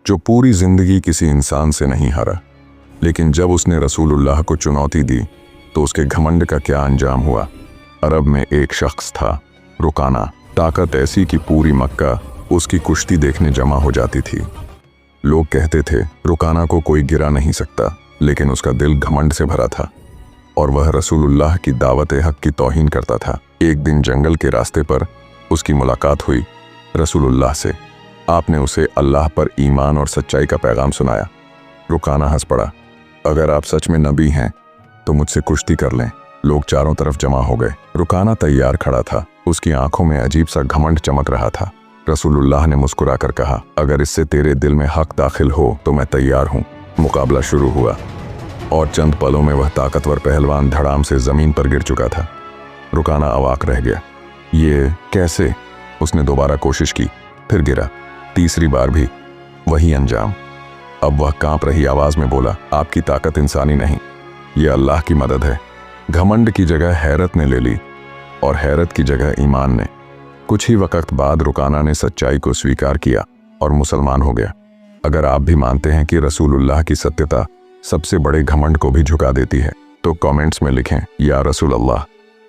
जो पूरी जिंदगी किसी इंसान से नहीं हारा, लेकिन जब उसने रसूलुल्लाह को चुनौती दी तो उसके घमंड का क्या अंजाम हुआ। अरब में एक शख्स था, रुकाना। ताकत ऐसी कि पूरी मक्का उसकी कुश्ती देखने जमा हो जाती थी। लोग कहते थे रुकाना को कोई गिरा नहीं सकता, लेकिन उसका दिल घमंड से भरा था और वह रसूलुल्लाह की दावत हक की तौहीन करता था। एक दिन जंगल के रास्ते पर उसकी मुलाकात हुई रसूलुल्लाह से। आपने उसे अल्लाह पर ईमान और सच्चाई का पैगाम सुनाया। रुकाना हंस पड़ा, अगर आप सच में नबी हैं तो मुझसे कुश्ती कर लें। लोग चारों तरफ जमा हो गए। रुकाना तैयार खड़ा था, उसकी आंखों में अजीब सा घमंड चमक रहा था। रसूलुल्लाह ने मुस्कुरा कर कहा, अगर इससे तेरे दिल में हक दाखिल हो तो मैं तैयार हूँ। मुकाबला शुरू हुआ और चंद पलों में वह ताकतवर पहलवान धड़ाम से जमीन पर गिर चुका था। रुकाना अवाक रह गया, ये कैसे? उसने दोबारा कोशिश की, फिर गिरा। तीसरी बार भी वही अंजाम। अब वह कांप रही आवाज में बोला, आपकी ताकत इंसानी नहीं, ये अल्लाह की मदद है। घमंड की जगह हैरत ने ले ली और हैरत की जगह ईमान ने। कुछ ही वक्त बाद रुकाना ने सच्चाई को स्वीकार किया और मुसलमान हो गया। अगर आप भी मानते हैं कि रसूलुल्लाह की सत्यता सबसे बड़े घमंड को भी झुका देती है तो कमेंट्स में लिखें, या रसूल अल्लाह।